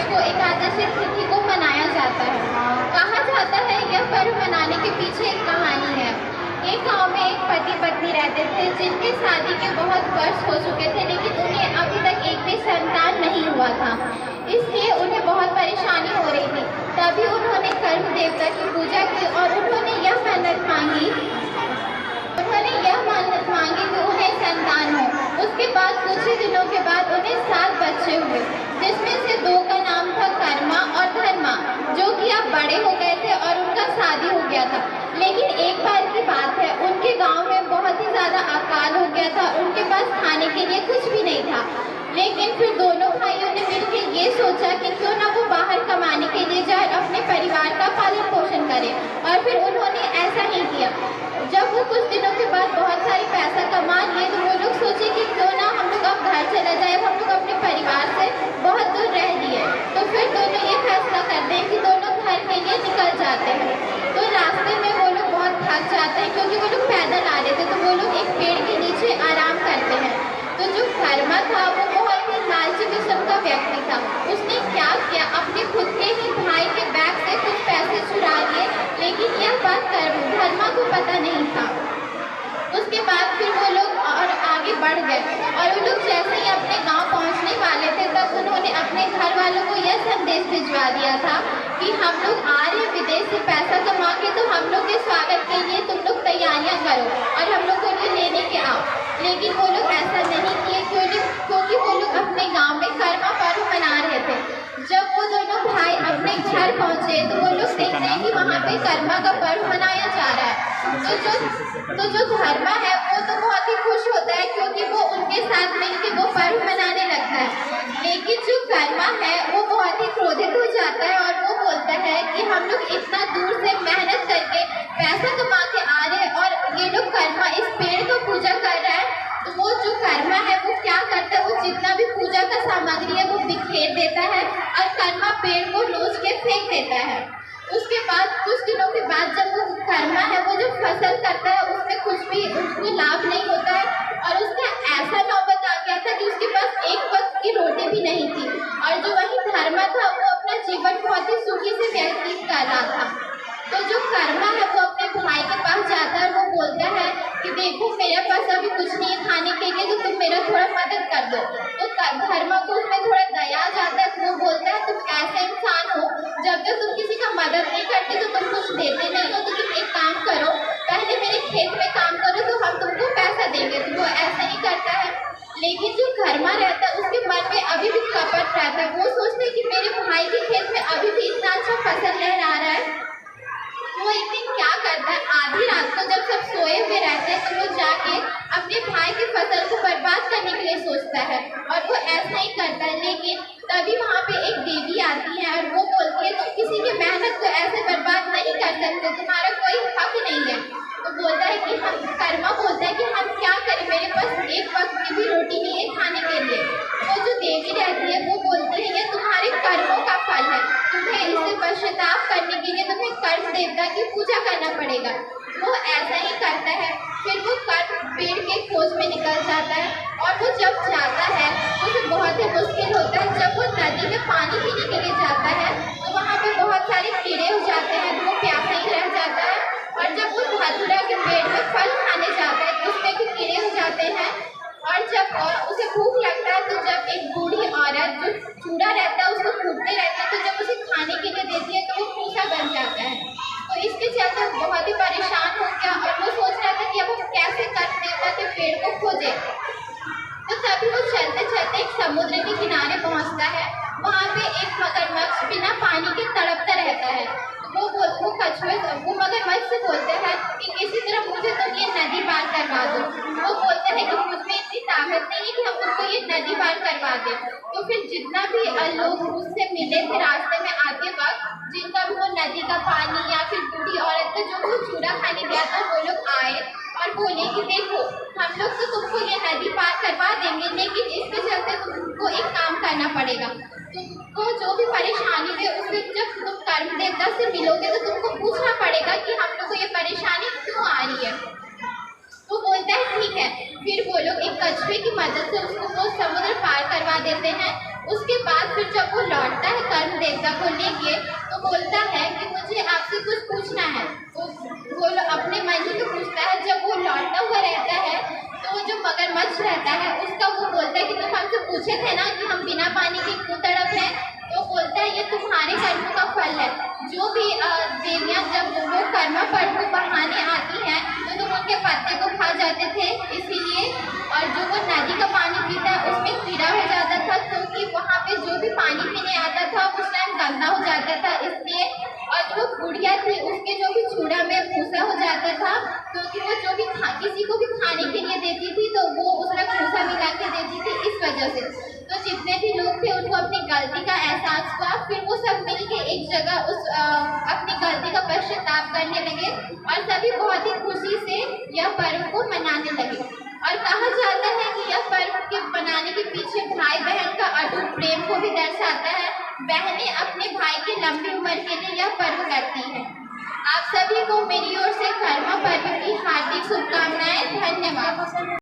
को एकादशी तिथि को मनाया जाता है। कहा जाता है यह पर्व मनाने के पीछे एक कहानी है। एक गांव में एक पति पत्नी रहते थे जिनके शादी के बहुत वर्ष हो चुके थे, लेकिन उन्हें अभी तक एक भी संतान नहीं हुआ था। इसलिए उन्हें बहुत परेशानी हो रही थी। तभी उन्होंने कर्म देवता की पूजा की और उन्होंने यह मन्नत मांगी कि उन्हें संतान हो। उसके बाद कुछ ही दिनों के बाद उन्हें 7 बच्चे हुए, जिसमें से 2 का नाम था कर्मा और धर्मा, जो कि अब बड़े हो गए थे और उनका शादी हो गया था। लेकिन एक बार की बात है, उनके गांव में बहुत ही ज़्यादा अकाल हो गया था। उनके पास खाने के लिए कुछ भी नहीं था। लेकिन फिर दोनों भाइयों ने मिलकर ये सोचा कि क्यों ना वो बाहर कमाने के लिए जाए, अपने परिवार का पालन पोषण करें। और फिर उन्होंने ऐसा ही किया। जब वो कुछ दिनों के बाद बहुत सारी पैसा कमा लिए तो वो लोग सोचे कि क्यों ना हम लोग अब घर चला जाए। हम लोग अपने परिवार से बहुत दूर रह लिए। तो फिर दोनों ये फैसला करते हैं कि दोनों घर के लिए निकल जाते हैं। तो रास्ते में वो लोग बहुत थक जाते हैं, क्योंकि वो लोग पैदल आ रहे थे। तो वो लोग एक पेड़ के नीचे आराम करते हैं। तो जो कर्मा था वो बहुत ही लालची किस्म का व्यक्ति था। उसने क्या किया, अपने खुद के ही भाई के बैग से कुछ पैसे चुरा लिए, लेकिन यह बात धर्मा को पता नहीं था। उसके बाद फिर वो लोग और आगे बढ़ गए और वो लोग जैसे ही अपने गांव पहुंचने वाले थे तब उन्होंने अपने घर वालों को यह संदेश भिजवा दिया था कि हम लोग आ रहे हैं विदेश से पैसा कमा के, तो हम लोग के स्वागत के लिए तुम लोग तैयारियां करो और हम लोग को लेने के आओ। लेकिन वो लोग ऐसा नहीं किए, क्योंकि वो लोग अपने गांव में कर्मा पर्व मना रहे थे। जब वो दोनों भाई अपने घर पहुंचे तो वो लोग देखते हैं कि वहाँ पे कर्मा का पर्व मनाया जा रहा है। तो जो धर्मा है वो तो बहुत ही खुश होता है, क्योंकि वो उनके साथ मिलकर वो पर्व मनाने लगता है। लेकिन जो कर्मा है वो बहुत ही क्रोधित हो जाता है और वो बोलता है कि हम लोग इतना दूर से मेहनत करके पैसा कमा के आ रहे हैं और ये लोग कर्मा इस पेड़ को पूजा कर रहा है। तो वो जो कर्मा है वो क्या करता है, वो जितना भी पूजा का सामग्री है वो बिखेर देता है और कर्मा पेड़ को नोच के फेंक देता है। उसके बाद कुछ दिनों के बाद जब वो कर्मा है वो जो फसल करता है उसमें कुछ भी उसको लाभ नहीं होता है और उसका ऐसा नौबत आ गया था कि उसके पास एक वक्त की रोटी भी नहीं थी। और जो वही धर्मा था वो अपना जीवन बहुत ही सुखी से व्यतीत कर रहा था। तो जो कर्मा है वो अपने भाई के पास जाता है, वो बोलता है कि देखो मेरे पास अभी कुछ नहीं है खाने के लिए, तो तुम मेरा थोड़ा मदद कर दो। तो धर्मा को उसमें थोड़ा दया आ जाता है। तो वो बोलता है तुम ऐसे इंसान हो, जब तक तुम किसी का मदद नहीं करते तो तुम कुछ देते नहीं हो। तो तुम एक काम करो, पहले मेरे खेत में काम करो तो हम तुमको पैसा देंगे। तो वो ऐसा ही करता है। लेकिन जो कर्मा रहता है उसके मन में अभी भी कपट रहता है। वो सोचते हैं कि मेरे भाई के खेत में अभी भी इतना अच्छा फसल लहरा रहा है। वो एक दिन क्या करता है, आधी रात को जब सब सोए हुए रहते हैं तो वो जाके अपने भाई की फसल को बर्बाद करने के लिए सोचता है और वो ऐसा ही करता है। लेकिन तभी वहाँ पे एक देवी आती है और वो बोलती है तुम किसी की मेहनत को ऐसे बर्बाद नहीं कर सकते, तुम्हारा कोई हक नहीं है। तो बोलता है कि हम कर्मा बोलता है कि हम क्या करें, मेरे पास एक वक्त की भी रोटी नहीं है खाने के लिए। वो जो देवी रहती है वो बोलती है ये तुम्हारे कर्मों का फल है, तुम्हें इससे पश्चाताप करने के लिए तुम्हें कर्म देवता की पूजा करना पड़ेगा। वो ऐसा ही करता है। फिर वो कर्म पेड़ के खोज में निकल जाता है और वो जब जाता है उसे बहुत ही मुश्किल होता है। जब वो नदी में पानी पीने के लिए जाता है तो वहाँ पे बहुत सारे कीड़े हो जाते हैं, तो वो प्यासा ही रह जाता है। और जब वो धतूरा के पेड़ में फल खाने जाता है तो उसमें भी कीड़े हो जाते हैं। और जब उसे भूख लगता है तो जब एक बूढ़ी औरत जो चूड़ा रहता है उसको कूटते रहती है, तो जब उसे खाने के लिए देती है तो वो भूसा बन जाता है। तो इसके चलते बहुत ही परेशान हो गया और वो सोच रहा था कि अब वो कैसे कर्म देवता के पेड़ को खोजे। तो तभी वो चलते चलते एक समुद्र के किनारे पहुंचता है। वहाँ पे एक मगरमच्छ बिना पानी के तड़पता रहता है। वो मगरमच्छ से बोलते हैं कि किसी तरह मुझे तुम ये नदी पार करवा दो। वो बोलते हैं कि मुझमें इतनी ताकत नहीं है कि हम तुमको ये नदी पार करवा दें। तो फिर जितना भी लोग उससे मिले थे रास्ते में आते वक्त, जिनका भी वो नदी का पानी या फिर बूढ़ी औरत का जो वो चूड़ा खाने गया था, वो लोग आए और बोले कि देखो हम लोग तो तुमको ये नदी पार करवा देंगे, लेकिन इसके चलते तुमको एक काम करना पड़ेगा। तुमको जो भी परेशानी है उससे जब तुम कर्म देवता से मिलोगे तो तुमको पूछना पड़ेगा कि हम लोग को ये परेशानी क्यों आ रही है। तो बोलता है ठीक है। फिर वो लोग एक कछुए की मदद से उसको वो समुद्र पार करवा देते हैं। उसके बाद फिर जब वो लौटता है कर्म देवता को लेके तो बोलता है कि मुझे आपसे कुछ पूछना है। वो अपने मन से तो पूछता है। जब वो लौटता हुआ रहता है तो वो जो मगरमच्छ रहता है उसका वो बोलता है कि तुम हमसे पूछे थे ना कि हम बिना पानी के क्यों तड़प रहे हैं। तो बोलता है ये तुम्हारे कर्मों का फल है। जो भी देवियाँ जब वो कर्म फल को बहाने आती हैं तो तुम उनके पत्ते को खा जाते थे इसीलिए। और जो वो नदी का पानी पीता है उसमें कीड़ा हो जाता था क्योंकि वहाँ पे जो भी पानी पीने आता था उस टाइम गंदा हो जाता था इसलिए। और जो बुढ़िया थी उसके जो भी चूड़ा में भूसा हो जाता था क्योंकि वो जो भी किसी को भी खाने के लिए देती थी तो वो उसमें भूसा मिला के देती थी इस वजह से। तो जितने भी लोग थे उनको अपनी गलती का एहसास हुआ। फिर वो सब मिल के एक जगह उस अपनी गलती का पश्चाताप करने लगे और सभी बहुत ही खुशी से यह पर्व को मनाने लगे। और कहा जाता है कि यह पर्व के मनाने के पीछे भाई बहन का अटूट प्रेम को भी दर्शाता है। बहनें अपने भाई की लंबी उम्र के लिए यह पर्व करती हैं। आप सभी को मेरी ओर से कर्मा पर्व की हार्दिक शुभकामनाएं। धन्यवाद।